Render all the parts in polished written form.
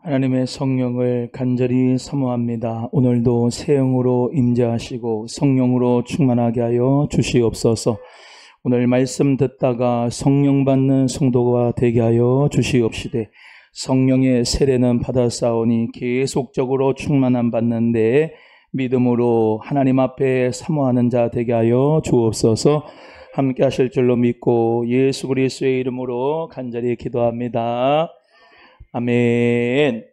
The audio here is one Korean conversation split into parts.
하나님의 성령을 간절히 사모합니다. 오늘도 새 영으로 임재하시고 성령으로 충만하게 하여 주시옵소서. 오늘 말씀 듣다가 성령 받는 성도가 되게 하여 주시옵시되, 성령의 세례는 받았사오니 계속적으로 충만함 받는 데에 믿음으로 하나님 앞에 사모하는 자 되게 하여 주옵소서. 함께 하실 줄로 믿고 예수 그리스도의 이름으로 간절히 기도합니다. 아멘.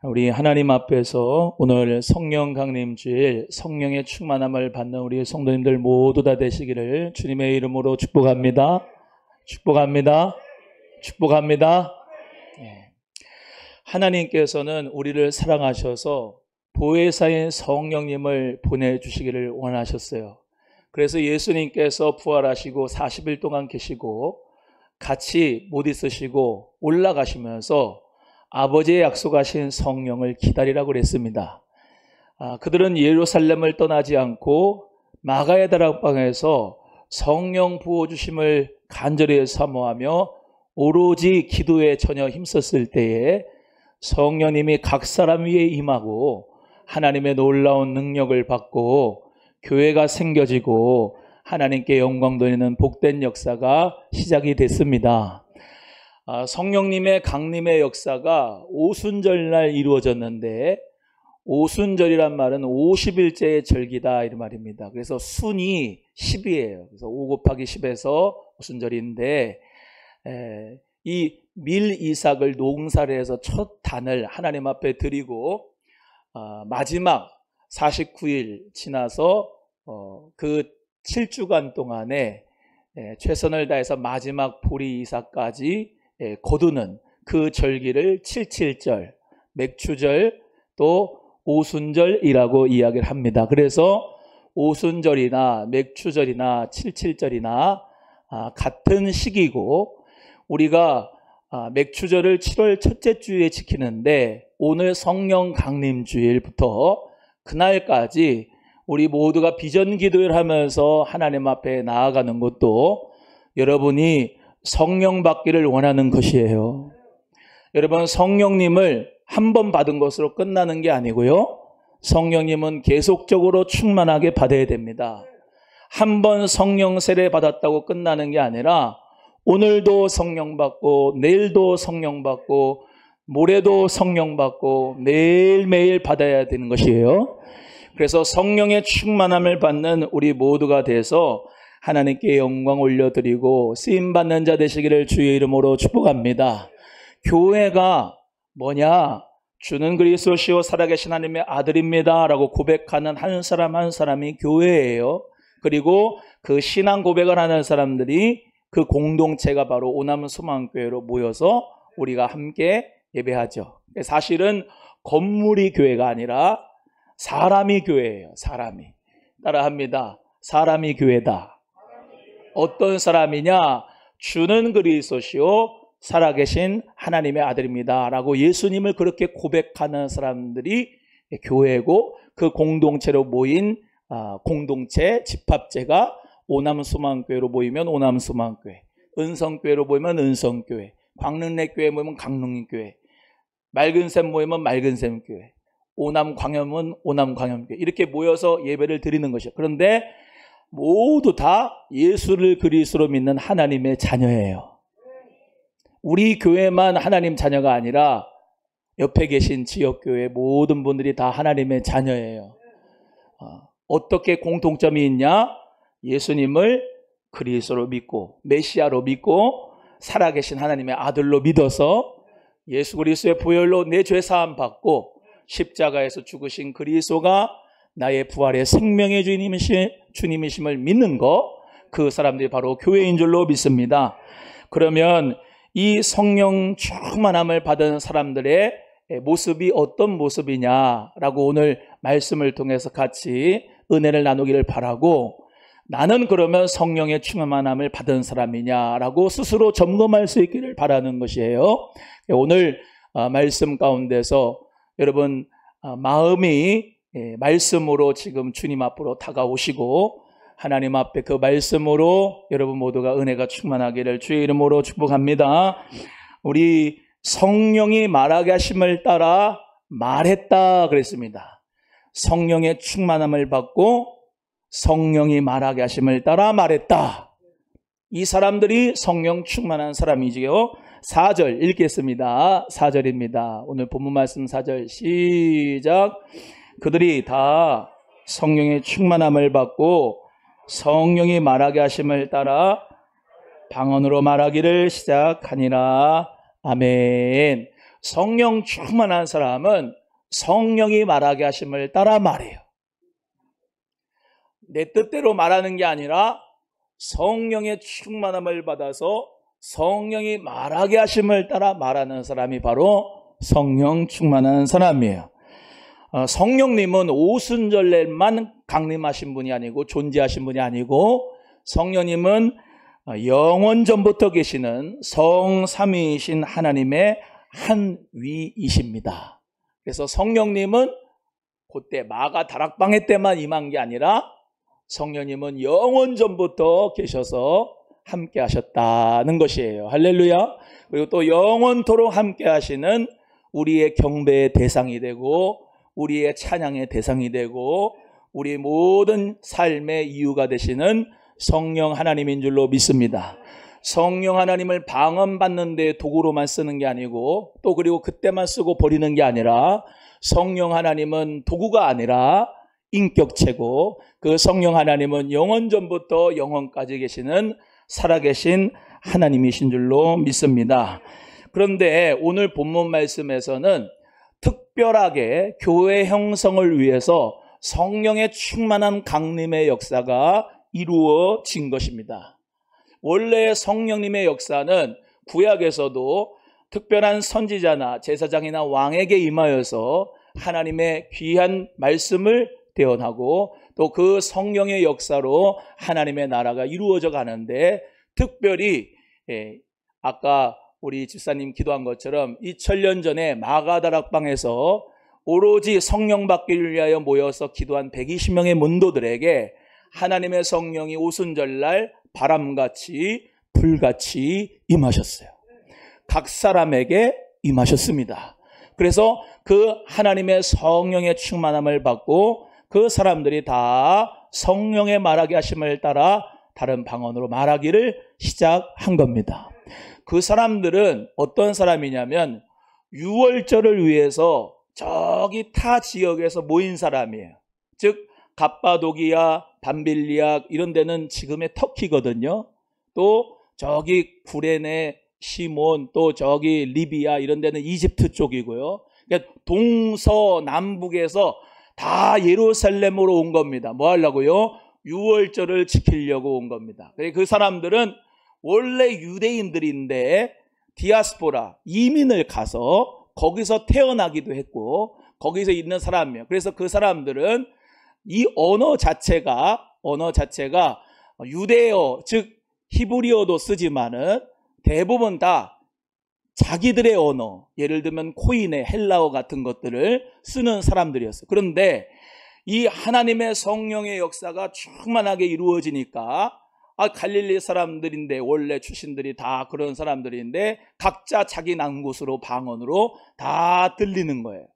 우리 하나님 앞에서 오늘 성령 강림 주일 성령의 충만함을 받는 우리 성도님들 모두 다 되시기를 주님의 이름으로 축복합니다. 축복합니다. 축복합니다. 하나님께서는 우리를 사랑하셔서 보혜사인 성령님을 보내주시기를 원하셨어요. 그래서 예수님께서 부활하시고 40일 동안 계시고 같이 못 있으시고 올라가시면서 아버지의 약속하신 성령을 기다리라고 그랬습니다. 그들은 예루살렘을 떠나지 않고 마가의 다락방에서 성령 부어주심을 간절히 사모하며 오로지 기도에 전혀 힘썼을 때에 성령님이 각 사람 위에 임하고 하나님의 놀라운 능력을 받고 교회가 생겨지고 하나님께 영광 돌리는 복된 역사가 시작이 됐습니다. 성령님의 강림의 역사가 오순절날 이루어졌는데, 오순절이란 말은 50일째의 절기다 이런 말입니다. 그래서 순이 10이에요. 그래서 5 곱하기 10에서 오순절인데, 이 밀이삭을 농사를 해서 첫 단을 하나님 앞에 드리고 마지막 49일 지나서 그 7주간 동안에 최선을 다해서 마지막 보리 이삭까지 거두는 그 절기를 77절, 맥추절, 또 오순절이라고 이야기를 합니다. 그래서 오순절이나 맥추절이나 77절이나 같은 시기고, 우리가 맥추절을 7월 첫째 주에 지키는데 오늘 성령 강림 주일부터 그날까지 우리 모두가 비전 기도를 하면서 하나님 앞에 나아가는 것도 여러분이 성령 받기를 원하는 것이에요. 여러분, 성령님을 한 번 받은 것으로 끝나는 게 아니고요, 성령님은 계속적으로 충만하게 받아야 됩니다. 한 번 성령 세례 받았다고 끝나는 게 아니라 오늘도 성령 받고 내일도 성령 받고 모레도 성령 받고 매일매일 받아야 되는 것이에요. 그래서 성령의 충만함을 받는 우리 모두가 돼서 하나님께 영광 올려드리고 쓰임받는 자 되시기를 주의 이름으로 축복합니다. 교회가 뭐냐? 주는 그리스도시요 살아계신 하나님의 아들입니다 라고 고백하는 한 사람 한 사람이 교회예요. 그리고 그 신앙 고백을 하는 사람들이, 그 공동체가 바로 오남 소망교회로 모여서 우리가 함께 예배하죠. 사실은 건물이 교회가 아니라 사람이 교회예요. 사람이. 따라합니다. 사람이 교회다. 어떤 사람이냐? 주는 그리스도시요 살아계신 하나님의 아들입니다 라고 예수님을 그렇게 고백하는 사람들이 교회고, 그 공동체로 모인 공동체 집합체가 오남소망교회로 모이면 오남소망교회, 은성교회로 모이면 은성교회, 광릉내교회 모이면 광릉교회, 맑은샘 모이면 맑은샘교회, 오남광염은 오남광염교회, 이렇게 모여서 예배를 드리는 것이에요. 그런데 모두 다 예수를 그리스도로 믿는 하나님의 자녀예요. 우리 교회만 하나님 자녀가 아니라 옆에 계신 지역교회 모든 분들이 다 하나님의 자녀예요. 어떻게 공통점이 있냐? 예수님을 그리스도로 믿고 메시아로 믿고 살아계신 하나님의 아들로 믿어서 예수 그리스도의 보혈로 내 죄 사함 받고 십자가에서 죽으신 그리스도가 나의 부활의 생명의 주님이심을 믿는 거, 그 사람들이 바로 교회인 줄로 믿습니다. 그러면 이 성령 충만함을 받은 사람들의 모습이 어떤 모습이냐라고 오늘 말씀을 통해서 같이 은혜를 나누기를 바라고, 나는 그러면 성령의 충만함을 받은 사람이냐라고 스스로 점검할 수 있기를 바라는 것이에요. 오늘 말씀 가운데서 여러분 마음이 말씀으로 지금 주님 앞으로 다가오시고 하나님 앞에 그 말씀으로 여러분 모두가 은혜가 충만하기를 주의 이름으로 축복합니다. 우리 성령이 말하게 하심을 따라 말했다 그랬습니다. 성령의 충만함을 받고 성령이 말하게 하심을 따라 말했다. 이 사람들이 성령 충만한 사람이지요. 4절 읽겠습니다. 4절입니다. 오늘 본문 말씀 4절 시작. 그들이 다 성령의 충만함을 받고 성령이 말하게 하심을 따라 방언으로 말하기를 시작하니라. 아멘. 성령 충만한 사람은 성령이 말하게 하심을 따라 말해요. 내 뜻대로 말하는 게 아니라 성령의 충만함을 받아서 성령이 말하게 하심을 따라 말하는 사람이 바로 성령 충만한 사람이에요. 성령님은 오순절날만 강림하신 분이 아니고 존재하신 분이 아니고 성령님은 영원 전부터 계시는 성삼위이신 하나님의 한 위이십니다. 그래서 성령님은 그때 마가 다락방회 때만 임한 게 아니라 성령님은 영원 전부터 계셔서 함께 하셨다는 것이에요. 할렐루야. 그리고 또 영원토록 함께 하시는 우리의 경배의 대상이 되고 우리의 찬양의 대상이 되고 우리 모든 삶의 이유가 되시는 성령 하나님인 줄로 믿습니다. 성령 하나님을 방언받는 데 도구로만 쓰는 게 아니고 또 그리고 그때만 쓰고 버리는 게 아니라 성령 하나님은 도구가 아니라 인격체고 그 성령 하나님은 영원전부터 영원까지 계시는 살아계신 하나님이신 줄로 믿습니다. 그런데 오늘 본문 말씀에서는 특별하게 교회 형성을 위해서 성령의 충만한 강림의 역사가 이루어진 것입니다. 원래 성령님의 역사는 구약에서도 특별한 선지자나 제사장이나 왕에게 임하여서 하나님의 귀한 말씀을 대언하고 또 그 성령의 역사로 하나님의 나라가 이루어져 가는데 특별히 아까 우리 집사님 기도한 것처럼 2000년 전에 마가다락방에서 오로지 성령 받기를 위하여 모여서 기도한 120명의 문도들에게 하나님의 성령이 오순절날 바람같이 불같이 임하셨어요. 각 사람에게 임하셨습니다. 그래서 그 하나님의 성령의 충만함을 받고 그 사람들이 다 성령의 말하게 하심을 따라 다른 방언으로 말하기를 시작한 겁니다. 그 사람들은 어떤 사람이냐면 유월절을 위해서 저기 타 지역에서 모인 사람이에요. 즉 갑바도기아, 밤빌리아 이런 데는 지금의 터키거든요. 또 저기 구레네, 시몬, 또 저기 리비아 이런 데는 이집트 쪽이고요. 그러니까 동서남북에서 다 예루살렘으로 온 겁니다. 뭐 하려고요? 유월절을 지키려고 온 겁니다. 그 사람들은 원래 유대인들인데 디아스포라, 이민을 가서 거기서 태어나기도 했고 거기서 있는 사람이에요. 그래서 그 사람들은 이 언어 자체가 유대어, 즉 히브리어도 쓰지만은 대부분 다 자기들의 언어, 예를 들면 코인의 헬라어 같은 것들을 쓰는 사람들이었어요. 그런데 이 하나님의 성령의 역사가 충만하게 이루어지니까 갈릴리 사람들인데 원래 출신들이 다 그런 사람들인데 각자 자기 난 곳으로 방언으로 다 들리는 거예요.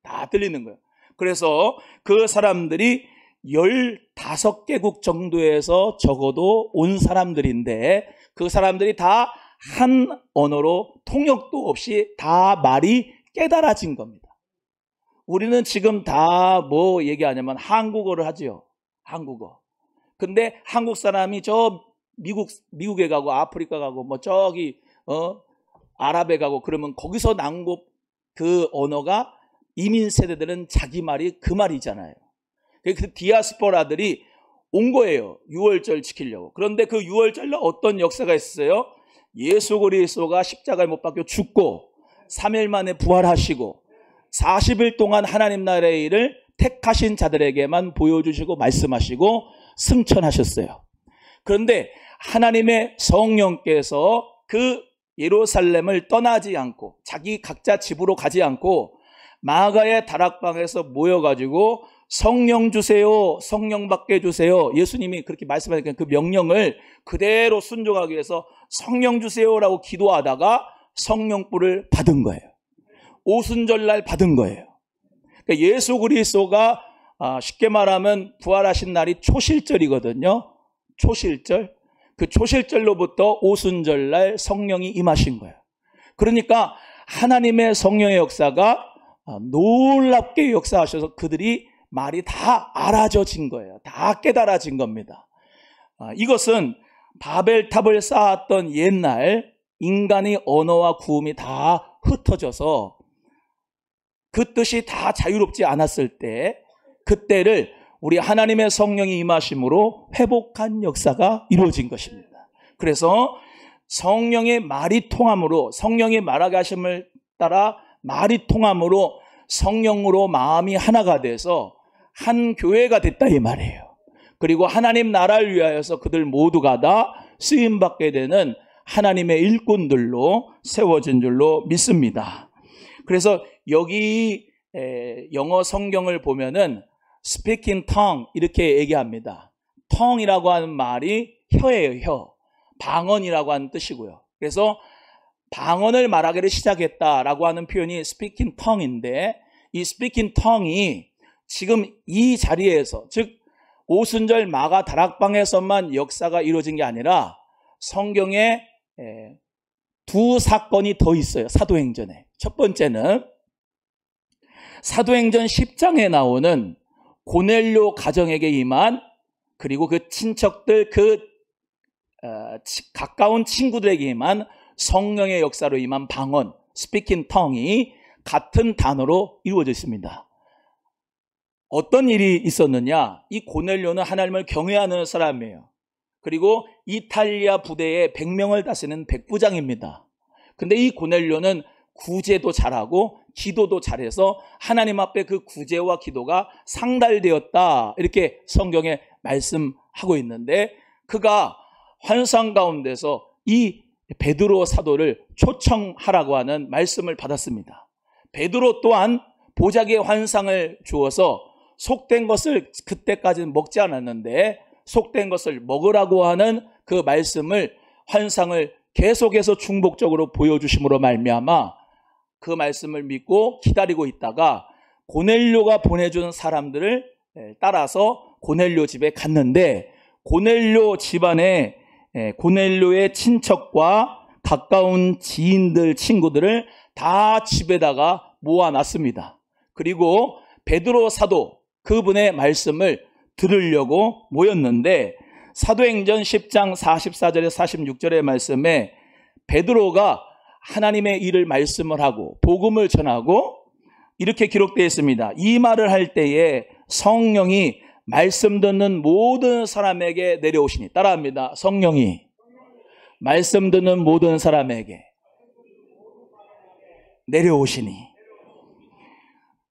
다 들리는 거예요. 그래서 그 사람들이 15개국 정도에서 적어도 온 사람들인데 그 사람들이 다 한 언어로 통역도 없이 다 말이 깨달아진 겁니다. 우리는 지금 다 뭐 얘기하냐면 한국어를 하죠. 한국어. 근데 한국 사람이 저 미국에 가고 아프리카 가고 뭐 저기 아랍에 가고 그러면 거기서 난 곳 그 언어가 이민 세대들은 자기 말이 그 말이잖아요. 그 디아스포라들이 온 거예요. 유월절 지키려고. 그런데 그 유월절날 어떤 역사가 있었어요? 예수 그리스도가 십자가에 못 박혀 죽고 3일 만에 부활하시고 40일 동안 하나님 나라의 일을 택하신 자들에게만 보여주시고 말씀하시고 승천하셨어요. 그런데 하나님의 성령께서 그 예루살렘을 떠나지 않고 자기 각자 집으로 가지 않고 마가의 다락방에서 모여가지고 성령 주세요, 성령 받게 해주세요. 예수님이 그렇게 말씀하니까 그 명령을 그대로 순종하기 위해서 성령 주세요라고 기도하다가 성령불을 받은 거예요. 오순절날 받은 거예요. 그러니까 예수 그리스도가 쉽게 말하면 부활하신 날이 초실절이거든요. 초실절. 그 초실절로부터 오순절날 성령이 임하신 거예요. 그러니까 하나님의 성령의 역사가 놀랍게 역사하셔서 그들이 말이 다 알아져진 거예요. 다 깨달아진 겁니다. 이것은 바벨탑을 쌓았던 옛날 인간의 언어와 구음이 다 흩어져서 그 뜻이 다 자유롭지 않았을 때 그때를 우리 하나님의 성령이 임하심으로 회복한 역사가 이루어진 것입니다. 그래서 성령의 말이 통함으로 성령의 말하게 하심을 따라 말이 통함으로 성령으로 마음이 하나가 돼서 한 교회가 됐다 이 말이에요. 그리고 하나님 나라를 위하여서 그들 모두가 다 쓰임받게 되는 하나님의 일꾼들로 세워진 줄로 믿습니다. 그래서 여기 영어 성경을 보면은 speaking tongue 이렇게 얘기합니다. tongue이라고 하는 말이 혀예요, 혀. 방언이라고 하는 뜻이고요. 그래서 방언을 말하기를 시작했다라고 하는 표현이 speaking tongue인데 이 speaking tongue이 지금 이 자리에서 즉 오순절 마가 다락방에서만 역사가 이루어진 게 아니라 성경에 두 사건이 더 있어요. 사도행전에. 첫 번째는 사도행전 10장에 나오는 고넬료 가정에게 임한 그리고 그 친척들 가까운 친구들에게 임한 성령의 역사로 임한 방언 스피킹 텅이 같은 단어로 이루어져 있습니다. 어떤 일이 있었느냐? 이 고넬료는 하나님을 경외하는 사람이에요. 그리고 이탈리아 부대의 100명을 다스리는 백부장입니다. 근데 이 고넬료는 구제도 잘하고 기도도 잘해서 하나님 앞에 그 구제와 기도가 상달되었다 이렇게 성경에 말씀하고 있는데 그가 환상 가운데서 이 베드로 사도를 초청하라고 하는 말씀을 받았습니다. 베드로 또한 보자기의 환상을 주어서 속된 것을 그때까지는 먹지 않았는데 속된 것을 먹으라고 하는 그 말씀을 환상을 계속해서 중복적으로 보여주심으로 말미암아 그 말씀을 믿고 기다리고 있다가 고넬료가 보내준 사람들을 따라서 고넬료 집에 갔는데 고넬료 집안에 고넬료의 친척과 가까운 지인들, 친구들을 다 집에다가 모아놨습니다. 그리고 베드로 사도 그분의 말씀을 들으려고 모였는데 사도행전 10장 44절에 46절의 말씀에 베드로가 하나님의 일을 말씀을 하고 복음을 전하고 이렇게 기록되어 있습니다. 이 말을 할 때에 성령이 말씀 듣는 모든 사람에게 내려오시니 따라합니다. 성령이 말씀 듣는 모든 사람에게 내려오시니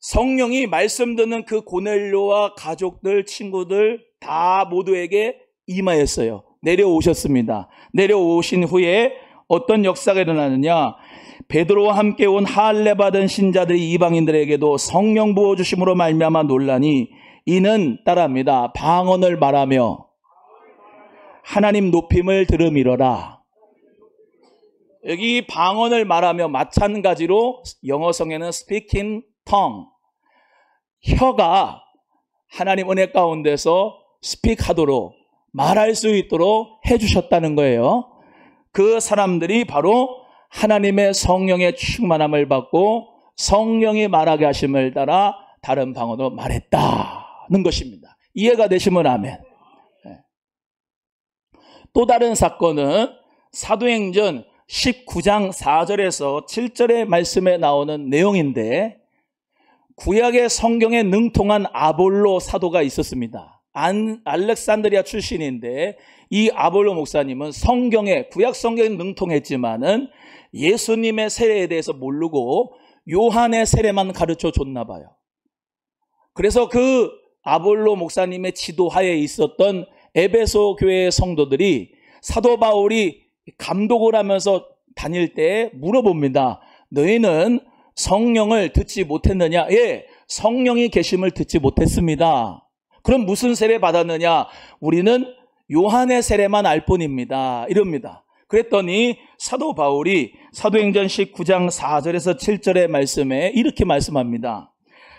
성령이 말씀 듣는 그 고넬료와 가족들, 친구들 다 모두에게 임하였어요. 내려오셨습니다. 내려오신 후에 어떤 역사가 일어나느냐? 베드로와 함께 온 할례 받은 신자들이 이방인들에게도 성령 부어주심으로 말미암아 놀라니 이는 따라합니다. 방언을 말하며 하나님 높임을 들음이러라. 여기 방언을 말하며 마찬가지로 영어성에는 speaking tongue 혀가 하나님 은혜 가운데서 스픽하도록 말할 수 있도록 해주셨다는 거예요. 그 사람들이 바로 하나님의 성령의 충만함을 받고 성령이 말하게 하심을 따라 다른 방언으로 말했다는 것입니다. 이해가 되시면 아멘. 또 다른 사건은 사도행전 19장 4절에서 7절의 말씀에 나오는 내용인데 구약의 성경에 능통한 아볼로 사도가 있었습니다. 알렉산드리아 출신인데 이 아볼로 목사님은 성경에 구약 성경에 능통했지만은 예수님의 세례에 대해서 모르고 요한의 세례만 가르쳐 줬나 봐요. 그래서 그 아볼로 목사님의 지도하에 있었던 에베소 교회의 성도들이 사도 바울이 감독을 하면서 다닐 때 물어봅니다. 너희는 성령을 듣지 못했느냐? 예, 성령이 계심을 듣지 못했습니다. 그럼 무슨 세례 받았느냐? 우리는 요한의 세례만 알 뿐입니다. 이럽니다. 그랬더니 사도 바울이 사도행전 19장 4절에서 7절의 말씀에 이렇게 말씀합니다.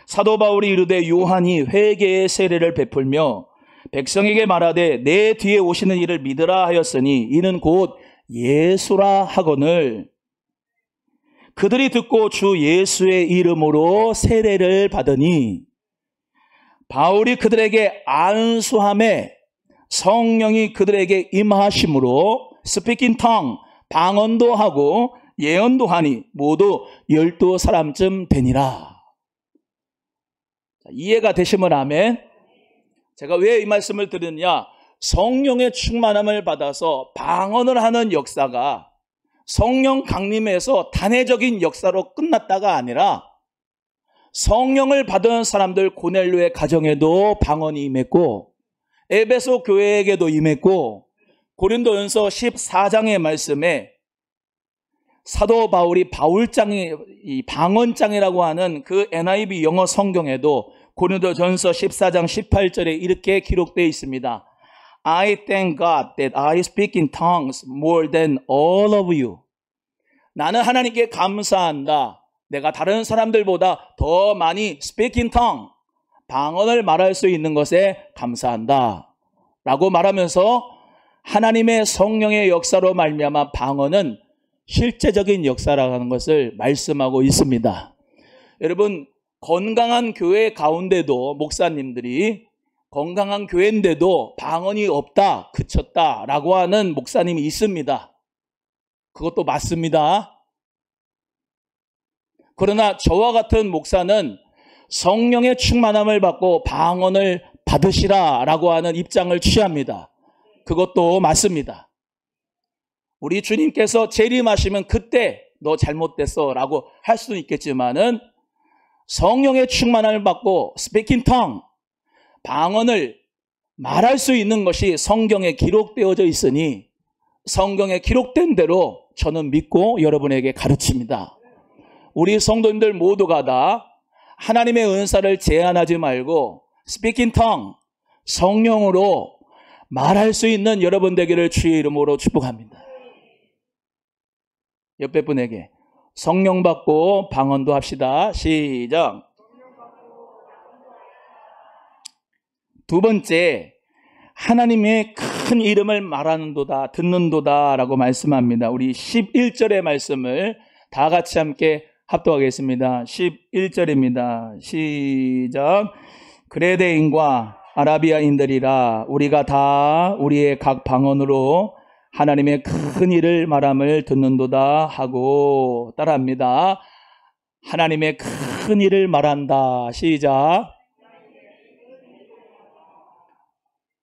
사도 바울이 이르되 요한이 회개의 세례를 베풀며 백성에게 말하되 내 뒤에 오시는 이를 믿으라 하였으니 이는 곧 예수라 하거늘 그들이 듣고 주 예수의 이름으로 세례를 받으니 바울이 그들에게 안수함에 성령이 그들에게 임하심으로 스피킹 텅 방언도 하고 예언도 하니 모두 12사람쯤 되니라. 이해가 되시면 아멘. 제가 왜 이 말씀을 드리느냐, 성령의 충만함을 받아서 방언을 하는 역사가 성령 강림에서 단회적인 역사로 끝났다가 아니라 성령을 받은 사람들 고넬료의 가정에도 방언이 임했고 에베소 교회에게도 임했고 고린도전서 14장의 말씀에 사도 바울이 바울장이 이 방언장이라고 하는 그 NIV 영어 성경에도 고린도전서 14장 18절에 이렇게 기록되어 있습니다. I thank God that I speak in tongues more than all of you. 나는 하나님께 감사한다. 내가 다른 사람들보다 더 많이 speak in tongue, 방언을 말할 수 있는 것에 감사한다. 라고 말하면서 하나님의 성령의 역사로 말미암아 방언은 실제적인 역사라는 것을 말씀하고 있습니다. 여러분, 건강한 교회 가운데도 목사님들이 건강한 교회인데도 방언이 없다, 그쳤다 라고 하는 목사님이 있습니다. 그것도 맞습니다. 그러나 저와 같은 목사는 성령의 충만함을 받고 방언을 받으시라 라고 하는 입장을 취합니다. 그것도 맞습니다. 우리 주님께서 재림하시면 그때 너 잘못됐어 라고 할 수는 있겠지만은 성령의 충만함을 받고 스피킹 텅, 방언을 말할 수 있는 것이 성경에 기록되어져 있으니 성경에 기록된 대로 저는 믿고 여러분에게 가르칩니다. 우리 성도님들 모두가 다 하나님의 은사를 제한하지 말고 스피킹 텅, 성령으로 말할 수 있는 여러분 되기를 주의 이름으로 축복합니다. 옆에 분에게 성령 받고 방언도 합시다. 시작. 두 번째, 하나님의 큰 이름을 말하는도다, 듣는도다 라고 말씀합니다. 우리 11절의 말씀을 다 같이 함께 합독하겠습니다. 11절입니다. 시작. 그레데인과 아라비아인들이라 우리가 다 우리의 각 방언으로 하나님의 큰 일을 말함을 듣는도다 하고, 따라합니다. 하나님의 큰 일을 말한다. 시작.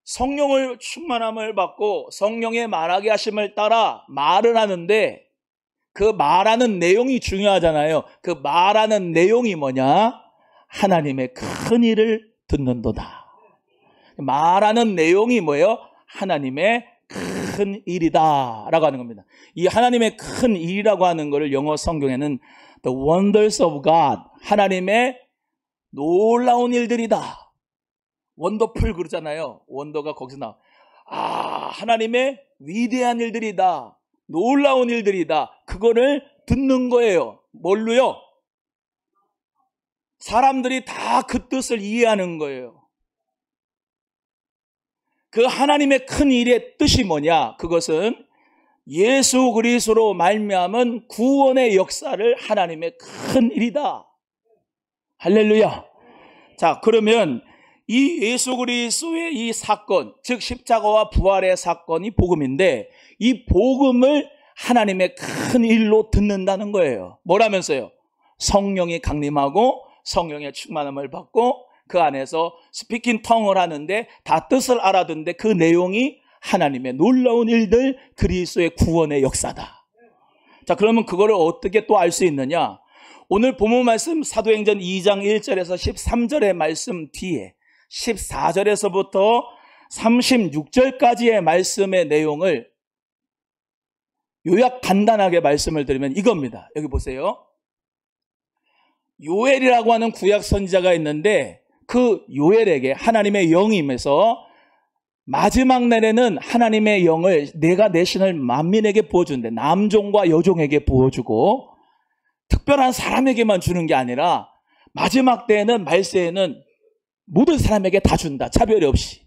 성령을 충만함을 받고 성령의 말하게 하심을 따라 말을 하는데 그 말하는 내용이 중요하잖아요. 그 말하는 내용이 뭐냐? 하나님의 큰 일을 듣는도다. 말하는 내용이 뭐예요? 하나님의 큰 일이다 라고 하는 겁니다. 이 하나님의 큰 일이라고 하는 것을 영어 성경에는 The wonders of God, 하나님의 놀라운 일들이다. 원더풀 그러잖아요. 원더가 거기서 나와. 하나님의 위대한 일들이다, 놀라운 일들이다. 그거를 듣는 거예요. 뭘로요? 사람들이 다 그 뜻을 이해하는 거예요. 그 하나님의 큰 일의 뜻이 뭐냐? 그것은 예수 그리스도로 말미암은 구원의 역사를 하나님의 큰 일이다. 할렐루야. 자, 그러면 이 예수 그리스도의 이 사건, 즉 십자가와 부활의 사건이 복음인데 이 복음을 하나님의 큰 일로 듣는다는 거예요. 뭐라면서요? 성령이 강림하고 성령의 충만함을 받고 그 안에서 스피킹 텅을 하는데 다 뜻을 알아듣는데 그 내용이 하나님의 놀라운 일들, 그리스도의 구원의 역사다. 자, 그러면 그거를 어떻게 또 알 수 있느냐? 오늘 본문 말씀 사도행전 2장 1절에서 13절의 말씀 뒤에 14절에서부터 36절까지의 말씀의 내용을 요약 간단하게 말씀을 드리면 이겁니다. 여기 보세요. 요엘이라고 하는 구약 선지자가 있는데 그 요엘에게 하나님의 영이 임해서 마지막 날에는 하나님의 영을 내가 내 신을 만민에게 부어주는데 남종과 여종에게 부어주고 특별한 사람에게만 주는 게 아니라 마지막 때에는 말세에는 모든 사람에게 다 준다. 차별이 없이.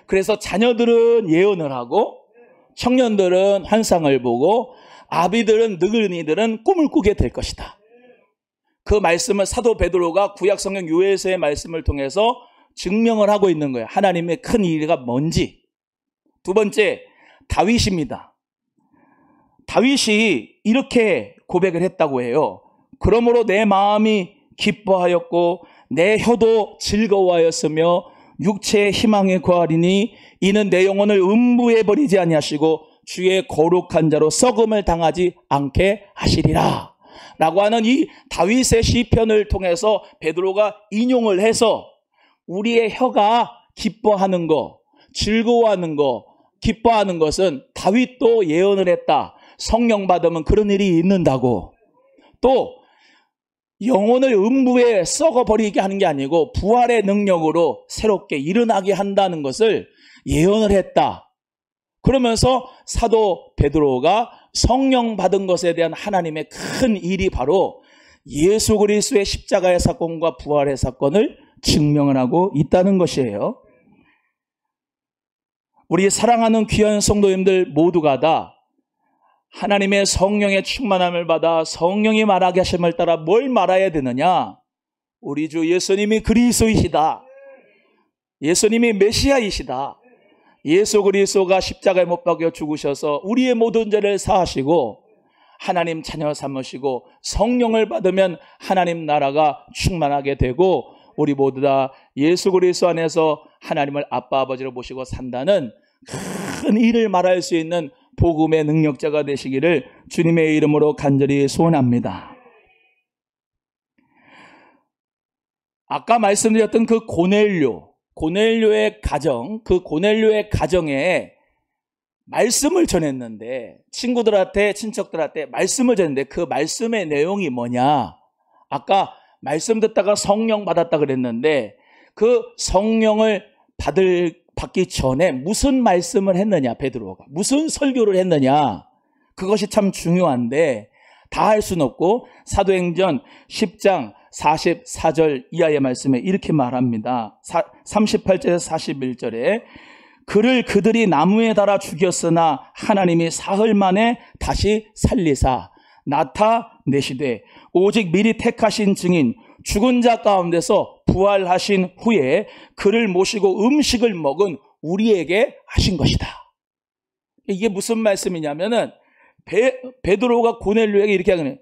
그래서 자녀들은 예언을 하고 청년들은 환상을 보고 아비들은 늙은이들은 꿈을 꾸게 될 것이다. 그 말씀을 사도 베드로가 구약성경 요에서의 말씀을 통해서 증명을 하고 있는 거예요. 하나님의 큰 일이가 뭔지. 두 번째, 다윗입니다. 다윗이 이렇게 고백을 했다고 해요. 그러므로 내 마음이 기뻐하였고 내 혀도 즐거워하였으며 육체의 희망에 거하리니 이는 내 영혼을 음부에 버리지 아니하시고 주의 거룩한 자로 썩음을 당하지 않게 하시리라 라고 하는 이 다윗의 시편을 통해서 베드로가 인용을 해서 우리의 혀가 기뻐하는 거, 즐거워하는 거, 기뻐하는 것은 다윗도 예언을 했다. 성령 받으면 그런 일이 있는다고. 또 영혼을 음부에 썩어버리게 하는 게 아니고 부활의 능력으로 새롭게 일어나게 한다는 것을 예언을 했다. 그러면서 사도 베드로가 성령 받은 것에 대한 하나님의 큰 일이 바로 예수 그리스도의 십자가의 사건과 부활의 사건을 증명을 하고 있다는 것이에요. 우리 사랑하는 귀한 성도님들 모두가 다 하나님의 성령의 충만함을 받아 성령이 말하게 하심을 따라 뭘 말해야 되느냐? 우리 주 예수님이 그리스도이시다. 예수님이 메시아이시다. 예수 그리스도가 십자가에 못 박혀 죽으셔서 우리의 모든 죄를 사하시고 하나님 자녀 삼으시고 성령을 받으면 하나님 나라가 충만하게 되고 우리 모두 다 예수 그리스도 안에서 하나님을 아빠 아버지로 모시고 산다는 큰 일을 말할 수 있는 복음의 능력자가 되시기를 주님의 이름으로 간절히 소원합니다. 아까 말씀드렸던 그 고넬료의 가정, 그 고넬료의 가정에 말씀을 전했는데 친구들한테 친척들한테 말씀을 전했는데 그 말씀의 내용이 뭐냐? 아까 말씀 듣다가 성령 받았다 그랬는데 그 성령을 받기 전에 무슨 말씀을 했느냐? 베드로가 무슨 설교를 했느냐? 그것이 참 중요한데 다 할 수는 없고 사도행전 10장 44절 이하의 말씀에 이렇게 말합니다. 38절에서 41절에 그를 그들이 나무에 달아 죽였으나 하나님이 사흘 만에 다시 살리사 나타내시되 오직 미리 택하신 증인 죽은 자 가운데서 부활하신 후에 그를 모시고 음식을 먹은 우리에게 하신 것이다. 이게 무슨 말씀이냐면은 베드로가 고넬료에게 이렇게 하거든요.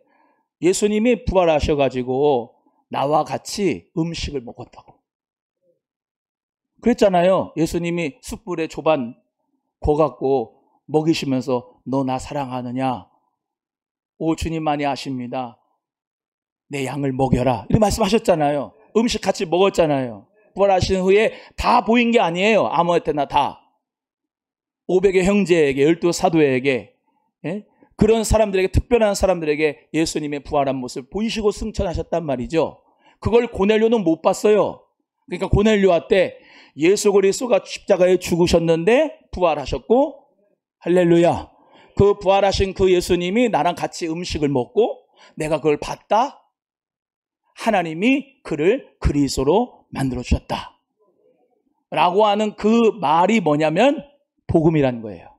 예수님이 부활하셔가지고 나와 같이 음식을 먹었다고. 그랬잖아요. 예수님이 숯불에 조반 고 갖고 먹이시면서 너 나 사랑하느냐? 오 주님만이 아십니다. 내 양을 먹여라. 이렇게 말씀하셨잖아요. 음식 같이 먹었잖아요. 부활하신 후에 다 보인 게 아니에요. 아무한테나 다. 500의 형제에게 12 사도에게 그런 사람들에게 특별한 사람들에게 예수님의 부활한 모습을 보이시고 승천하셨단 말이죠. 그걸 고넬료는 못 봤어요. 그러니까 고넬료한테 예수 그리스도가 십자가에 죽으셨는데 부활하셨고 할렐루야. 그 부활하신 그 예수님이 나랑 같이 음식을 먹고 내가 그걸 봤다. 하나님이 그를 그리스도로 만들어 주셨다. 라고 하는 그 말이 뭐냐면 복음이라는 거예요.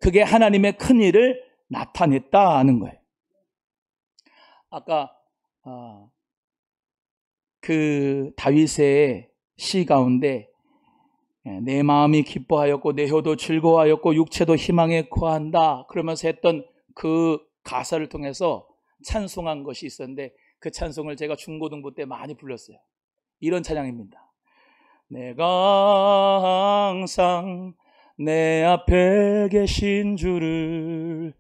그게 하나님의 큰 일을 나타냈다는 거예요. 아까 그 다윗의 시 가운데 내 마음이 기뻐하였고 내 혀도 즐거워하였고 육체도 희망에 거한다 그러면서 했던 그 가사를 통해서 찬송한 것이 있었는데 그 찬송을 제가 중고등부 때 많이 불렀어요. 이런 찬양입니다. 내가 항상 내 앞에 계신 주를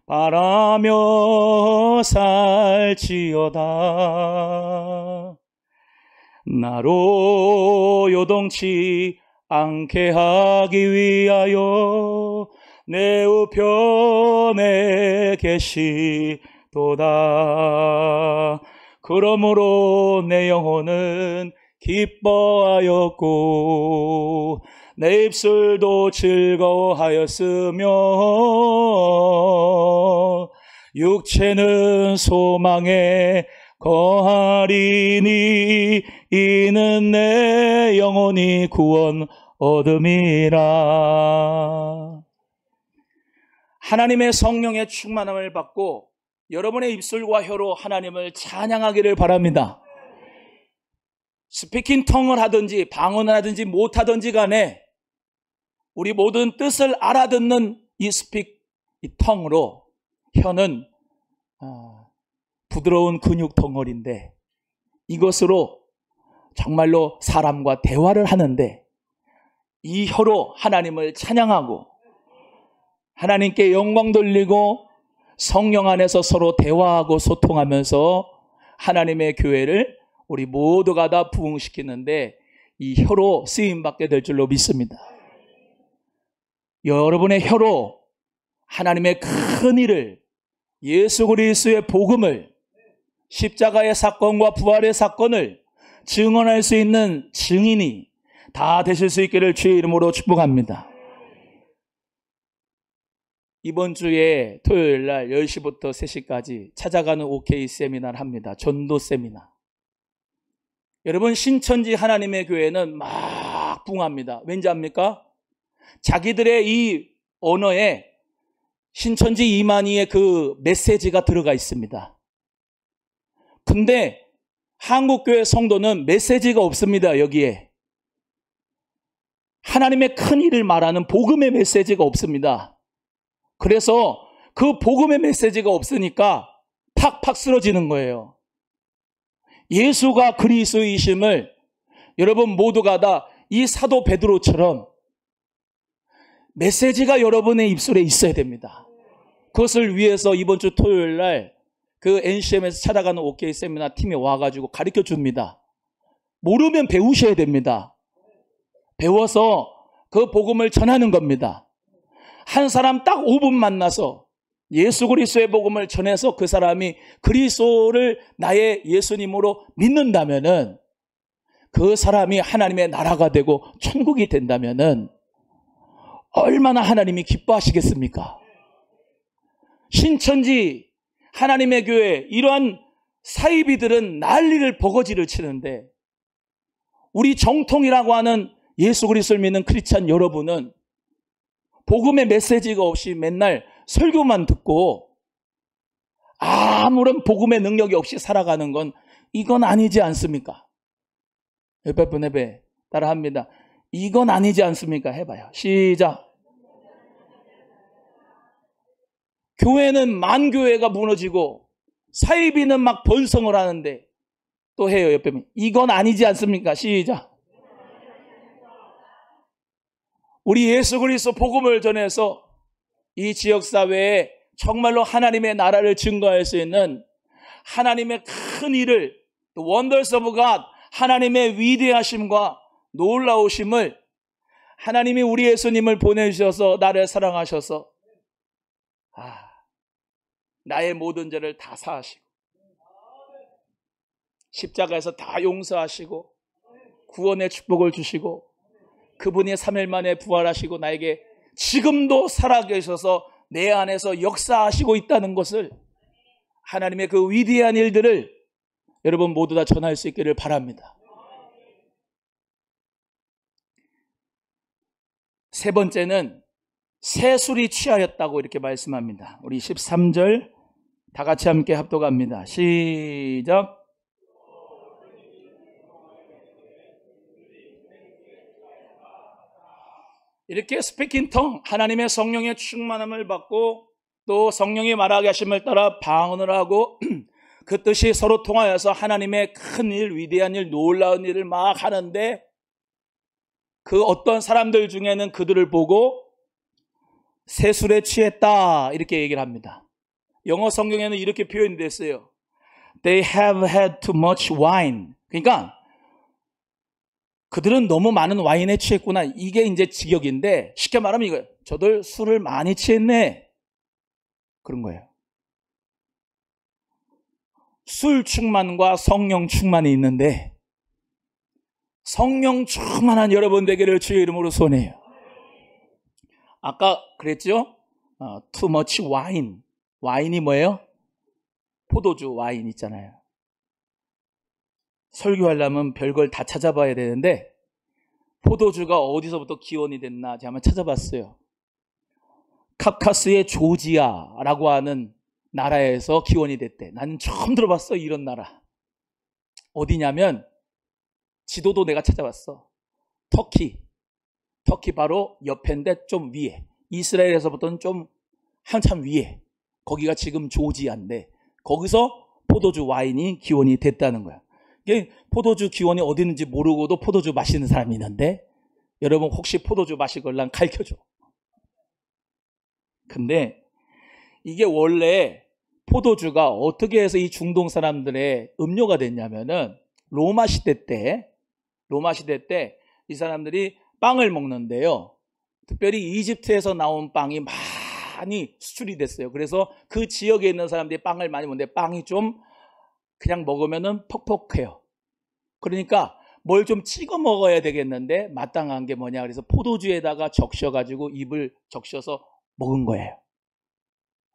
바라며 살지어다. 나로 요동치 않게 하기 위하여 내 우편에 계시도다. 그러므로 내 영혼은 기뻐하였고 내 입술도 즐거워하였으며 육체는 소망에 거하리니 이는 내 영혼이 구원 얻음이라. 하나님의 성령의 충만함을 받고 여러분의 입술과 혀로 하나님을 찬양하기를 바랍니다. 스피킹 텅을 하든지 방언을 하든지 못하든지 간에 우리 모든 뜻을 알아듣는 이 텅으로, 혀는 부드러운 근육 덩어리인데 이것으로 정말로 사람과 대화를 하는데 이 혀로 하나님을 찬양하고 하나님께 영광 돌리고 성령 안에서 서로 대화하고 소통하면서 하나님의 교회를 우리 모두가 다 부흥시키는데 이 혀로 쓰임받게 될 줄로 믿습니다. 여러분의 혀로 하나님의 큰 일을, 예수 그리스도의 복음을, 십자가의 사건과 부활의 사건을 증언할 수 있는 증인이 다 되실 수 있기를 주의 이름으로 축복합니다. 이번 주에 토요일 날 10시부터 3시까지 찾아가는 OK 세미나를 합니다. 전도 세미나. 여러분, 신천지 하나님의 교회는 막 붕합니다. 왠지 압니까? 자기들의 이 언어에 신천지 이만희의 그 메시지가 들어가 있습니다. 근데 한국교회 성도는 메시지가 없습니다. 여기에 하나님의 큰 일을 말하는 복음의 메시지가 없습니다. 그래서 그 복음의 메시지가 없으니까 팍팍 쓰러지는 거예요. 예수가 그리스도이심을 여러분 모두가 다 이 사도 베드로처럼 메시지가 여러분의 입술에 있어야 됩니다. 그것을 위해서 이번 주 토요일 날 그 NCM에서 찾아가는 OK 세미나 팀에 와가지고 가르쳐 줍니다. 모르면 배우셔야 됩니다. 배워서 그 복음을 전하는 겁니다. 한 사람 딱 5분 만나서 예수 그리스도의 복음을 전해서 그 사람이 그리스도를 나의 예수님으로 믿는다면은, 그 사람이 하나님의 나라가 되고 천국이 된다면은 얼마나 하나님이 기뻐하시겠습니까? 신천지 하나님의 교회 이러한 사이비들은 난리를 버거지를 치는데 우리 정통이라고 하는 예수 그리스도를 믿는 크리스찬 여러분은 복음의 메시지가 없이 맨날 설교만 듣고 아무런 복음의 능력이 없이 살아가는 건 이건 아니지 않습니까? 옆에 분 해배 따라합니다. 이건 아니지 않습니까? 해봐요. 시작. 교회는 만교회가 무너지고 사이비는 막 번성을 하는데 또 해요. 옆에 분. 이건 아니지 않습니까? 시작. 우리 예수 그리스도 복음을 전해서 이 지역사회에 정말로 하나님의 나라를 증거할 수 있는 하나님의 큰 일을, The Wonders of God, 하나님의 위대하심과 놀라우심을, 하나님이 우리 예수님을 보내주셔서 나를 사랑하셔서 나의 모든 죄를 다 사하시고 십자가에서 다 용서하시고 구원의 축복을 주시고 그분이 3일 만에 부활하시고 나에게 지금도 살아계셔서 내 안에서 역사하시고 있다는 것을, 하나님의 그 위대한 일들을 여러분 모두 다 전할 수 있기를 바랍니다. 세 번째는 새술이 취하였다고 이렇게 말씀합니다. 우리 13절 다 같이 함께 합독합니다. 시작. 이렇게 스피킹 텅, 하나님의 성령의 충만함을 받고 또 성령이 말하게 하심을 따라 방언을 하고 그 뜻이 서로 통하여서 하나님의 큰 일, 위대한 일, 놀라운 일을 막 하는데, 그 어떤 사람들 중에는 그들을 보고 새술에 취했다 이렇게 얘기를 합니다. 영어 성경에는 이렇게 표현이 됐어요. They have had too much wine. 그러니까 그들은 너무 많은 와인에 취했구나. 이게 이제 직역인데, 쉽게 말하면 이거예요. 저들 술을 많이 취했네. 그런 거예요. 술 충만과 성령 충만이 있는데 성령 충만한 여러분 되기를 주의 이름으로 소원해요. 아까 그랬죠? Too much wine. 와인이 뭐예요? 포도주 와인 있잖아요. 설교하려면 별걸 다 찾아봐야 되는데 포도주가 어디서부터 기원이 됐나 제가 한번 찾아봤어요. 카카스의 조지아라고 하는 나라에서 기원이 됐대. 나는 처음 들어봤어 이런 나라. 어디냐면 지도도 내가 찾아봤어. 터키 바로 옆인데 좀 위에. 이스라엘에서부터는 좀 한참 위에. 거기가 지금 조지아인데 거기서 포도주 와인이 기원이 됐다는 거야. 이게 포도주 기원이 어디 있는지 모르고도 포도주 마시는 사람이 있는데 여러분 혹시 포도주 마실 걸랑 가르쳐줘. 근데 이게 원래 포도주가 어떻게 해서 이 중동 사람들의 음료가 됐냐면은 로마 시대 때 이 사람들이 빵을 먹는데요. 특별히 이집트에서 나온 빵이 많이 수출이 됐어요. 그래서 그 지역에 있는 사람들이 빵을 많이 먹는데 빵이 좀 그냥 먹으면은 퍽퍽해요. 그러니까 뭘 좀 찍어 먹어야 되겠는데 마땅한 게 뭐냐 그래서 포도주에다가 적셔가지고 입을 적셔서 먹은 거예요.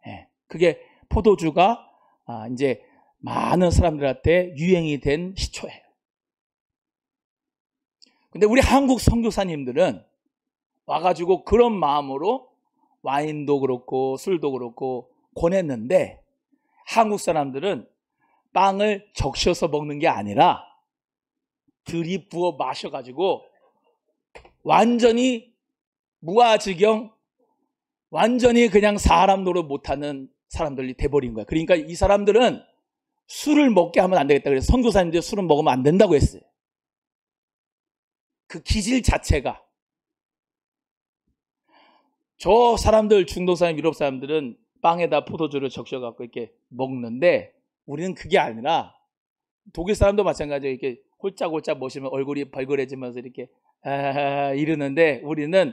예, 그게 포도주가 이제 많은 사람들한테 유행이 된 시초예요. 근데 우리 한국 선교사님들은 와가지고 그런 마음으로 와인도 그렇고 술도 그렇고 권했는데 한국 사람들은 빵을 적셔서 먹는 게 아니라 들이부어 마셔가지고 완전히 무아지경 완전히 그냥 사람 노릇 못하는 사람들이 돼버린 거야. 그러니까 이 사람들은 술을 먹게 하면 안 되겠다. 그래서 선교사님들이 술은 먹으면 안 된다고 했어요. 그 기질 자체가. 저 사람들 중동 사람, 유럽 사람들은 빵에다 포도주를 적셔갖고 이렇게 먹는데 우리는 그게 아니라 독일 사람도 마찬가지예요. 이렇게 홀짝홀짝 마시면 얼굴이 벌거래지면서 이렇게 이러는데 우리는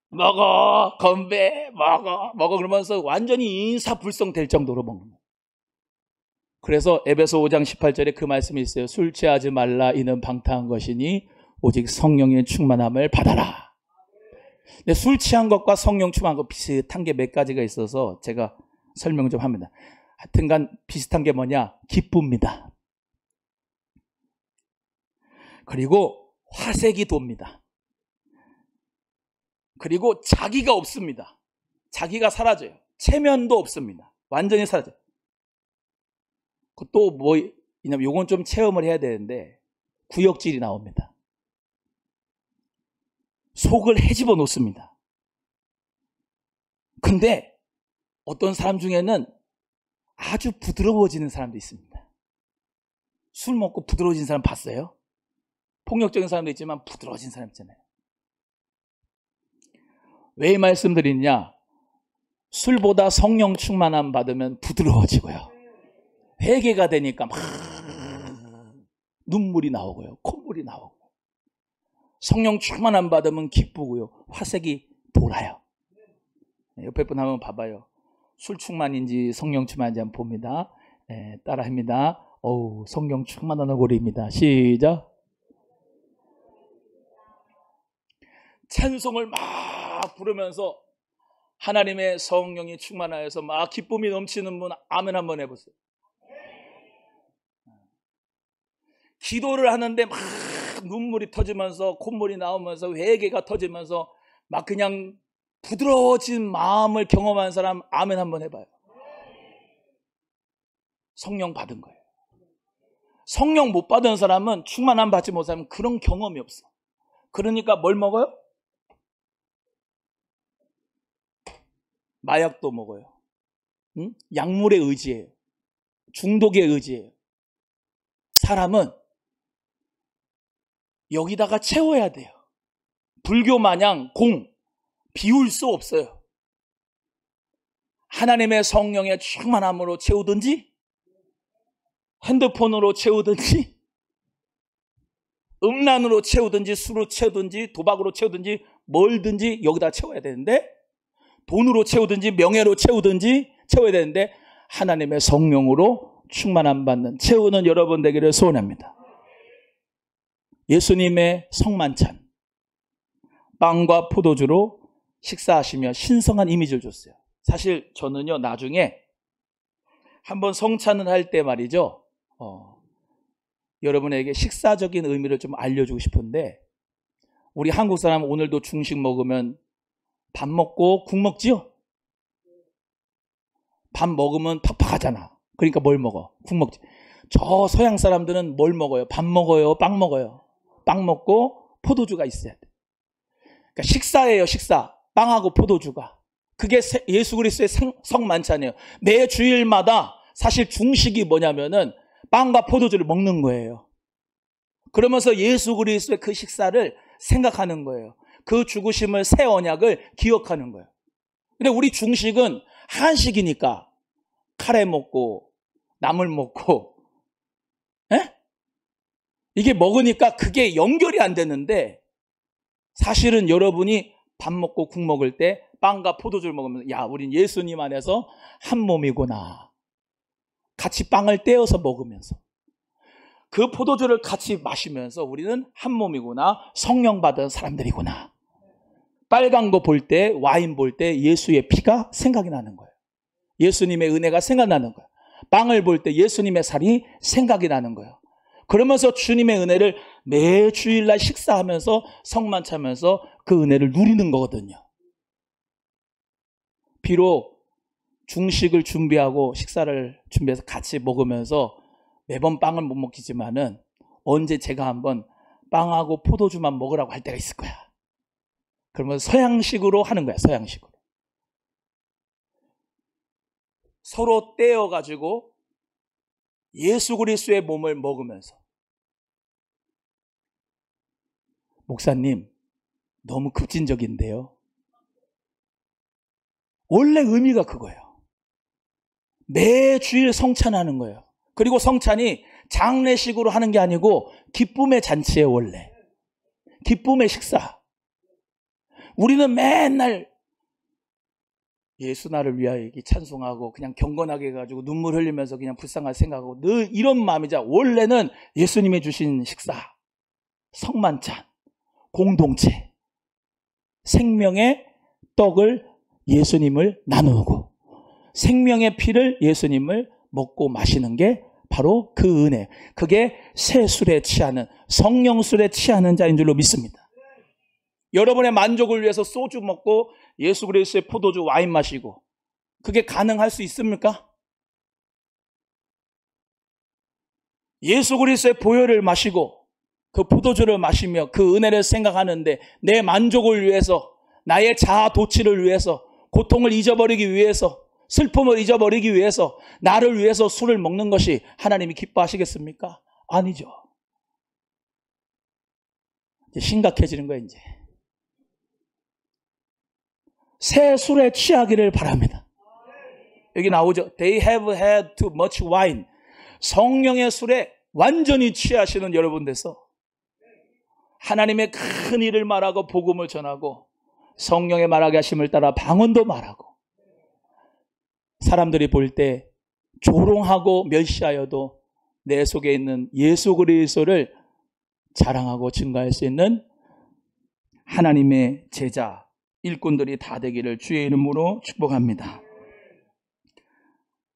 먹어 건배 먹어 그러면서 완전히 인사불성 될 정도로 먹는 거예요. 그래서 에베소 5장 18절에 그 말씀이 있어요. 술 취하지 말라 이는 방탕한 것이니 오직 성령의 충만함을 받아라. 근데 술 취한 것과 성령 충만한 것 비슷한 게 몇 가지가 있어서 제가 설명 좀 합니다. 하여튼간 비슷한 게 뭐냐? 기쁩니다. 그리고 화색이 돕니다. 그리고 자기가 없습니다. 자기가 사라져요. 체면도 없습니다. 완전히 사라져요. 또 뭐 있냐면 요건 좀 체험을 해야 되는데 구역질이 나옵니다. 속을 헤집어 놓습니다. 근데 어떤 사람 중에는 아주 부드러워지는 사람도 있습니다. 술 먹고 부드러워진 사람 봤어요? 폭력적인 사람도 있지만 부드러워진 사람 있잖아요. 왜 말씀드리냐? 술보다 성령 충만함 받으면 부드러워지고요. 회개가 되니까 막 눈물이 나오고요. 콧물이 나오고. 성령 충만함 받으면 기쁘고요. 화색이 돌아요. 옆에 분 한번 봐봐요. 술 충만인지 성령 충만인지 한번 봅니다. 따라합니다. 어우, 성령 충만한 얼굴입니다. 시작. 찬송을 막 부르면서 하나님의 성령이 충만하여서 막 기쁨이 넘치는 분 아멘 한번 해보세요. 기도를 하는데 막 눈물이 터지면서 콧물이 나오면서 회개가 터지면서 막 그냥 부드러워진 마음을 경험한 사람 아멘 한번 해봐요. 성령 받은 거예요. 성령 못 받은 사람은 충만함 받지 못하면 그런 경험이 없어. 그러니까 뭘 먹어요? 마약도 먹어요. 응? 약물에 의지해요. 중독에 의지해요. 사람은 여기다가 채워야 돼요. 불교 마냥 공 비울 수 없어요. 하나님의 성령의 충만함으로 채우든지 핸드폰으로 채우든지 음란으로 채우든지 술로 채우든지 도박으로 채우든지 뭘든지 여기다 채워야 되는데 돈으로 채우든지 명예로 채우든지 채워야 되는데 하나님의 성령으로 충만함 받는 채우는 여러분 되기를 소원합니다. 예수님의 성만찬, 빵과 포도주로 식사하시며 신성한 이미지를 줬어요. 사실 저는요, 나중에 한번 성찬을 할 때 말이죠, 여러분에게 식사적인 의미를 좀 알려주고 싶은데, 우리 한국 사람 오늘도 중식 먹으면 밥 먹고 국 먹지요? 밥 먹으면 팍팍하잖아. 그러니까 뭘 먹어? 국 먹지. 저 서양 사람들은 뭘 먹어요? 밥 먹어요? 빵 먹어요? 빵 먹고 포도주가 있어야 돼. 그러니까 식사예요, 식사. 빵하고 포도주가. 그게 예수 그리스도의 성만찬이에요. 매 주일마다 사실 중식이 뭐냐면은 빵과 포도주를 먹는 거예요. 그러면서 예수 그리스도의 그 식사를 생각하는 거예요. 그 죽으심을, 새 언약을 기억하는 거예요. 근데 우리 중식은 한식이니까 카레 먹고 나물 먹고, 에? 이게 먹으니까 그게 연결이 안 되는데, 사실은 여러분이 밥 먹고 국 먹을 때 빵과 포도주를 먹으면, 야, 우린 예수님 안에서 한 몸이구나. 같이 빵을 떼어서 먹으면서, 그 포도주를 같이 마시면서 우리는 한 몸이구나. 성령 받은 사람들이구나. 빨간 거 볼 때, 와인 볼 때 예수의 피가 생각이 나는 거예요. 예수님의 은혜가 생각나는 거예요. 빵을 볼 때 예수님의 살이 생각이 나는 거예요. 그러면서 주님의 은혜를 매 주일날 식사하면서 성만차면서 그 은혜를 누리는 거거든요. 비록 중식을 준비하고 식사를 준비해서 같이 먹으면서 매번 빵을 못 먹겠지만은 언제 제가 한번 빵하고 포도주만 먹으라고 할 때가 있을 거야. 그러면 서양식으로 하는 거야, 서양식으로. 서로 떼어가지고 예수 그리스도의 몸을 먹으면서. 목사님, 너무 급진적인데요. 원래 의미가 그거예요. 매주일 성찬하는 거예요. 그리고 성찬이 장례식으로 하는 게 아니고 기쁨의 잔치예요, 원래. 기쁨의 식사. 우리는 맨날 예수 나를 위하여 찬송하고 그냥 경건하게 해가지고 눈물 흘리면서 그냥 불쌍하게 생각하고 늘 이런 마음이자, 원래는 예수님이 주신 식사, 성만찬, 공동체, 생명의 떡을 예수님을 나누고 생명의 피를 예수님을 먹고 마시는 게 바로 그 은혜. 그게 새 술에 취하는, 성령 술에 취하는 자인 줄로 믿습니다. 여러분의 만족을 위해서 소주 먹고 예수 그리스도의 포도주, 와인 마시고, 그게 가능할 수 있습니까? 예수 그리스도의 보혈을 마시고 그 포도주를 마시며 그 은혜를 생각하는데, 내 만족을 위해서, 나의 자아 도취를 위해서, 고통을 잊어버리기 위해서, 슬픔을 잊어버리기 위해서, 나를 위해서 술을 먹는 것이 하나님이 기뻐하시겠습니까? 아니죠. 이제 심각해지는 거예요, 이제. 새 술에 취하기를 바랍니다. 여기 나오죠. They have had too much wine. 성령의 술에 완전히 취하시는 여러분 돼서 하나님의 큰 일을 말하고 복음을 전하고 성령의 말하게 하심을 따라 방언도 말하고, 사람들이 볼 때 조롱하고 멸시하여도 내 속에 있는 예수 그리스도를 자랑하고 증거할 수 있는 하나님의 제자, 일꾼들이 다 되기를 주의 이름으로 축복합니다.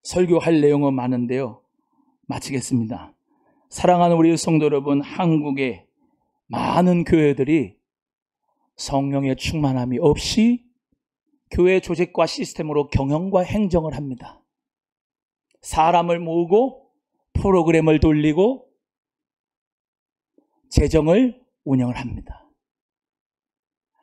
설교할 내용은 많은데요, 마치겠습니다. 사랑하는 우리 성도 여러분, 한국의 많은 교회들이 성령의 충만함이 없이 교회 조직과 시스템으로 경영과 행정을 합니다. 사람을 모으고 프로그램을 돌리고 재정을 운영을 합니다.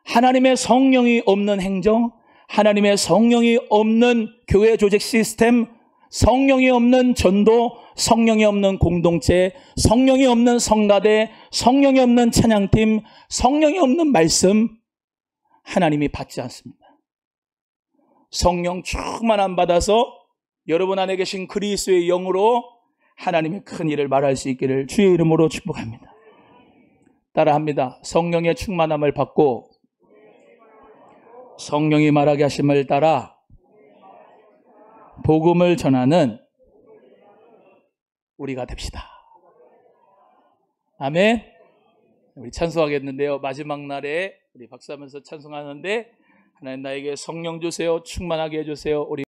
하나님의 성령이 없는 행정, 하나님의 성령이 없는 교회 조직 시스템, 성령이 없는 전도, 성령이 없는 공동체, 성령이 없는 성가대, 성령이 없는 찬양팀, 성령이 없는 말씀, 하나님이 받지 않습니다. 성령 충만함 받아서 여러분 안에 계신 그리스도의 영으로 하나님의 큰 일을 말할 수 있기를 주의 이름으로 축복합니다. 따라합니다. 성령의 충만함을 받고 성령이 말하게 하심을 따라 복음을 전하는 우리가 됩시다. 아멘. 우리 찬송하겠는데요. 마지막 날에 우리 박수하면서 찬송하는데 하나님 나에게 성령 주세요. 충만하게 해주세요. 우리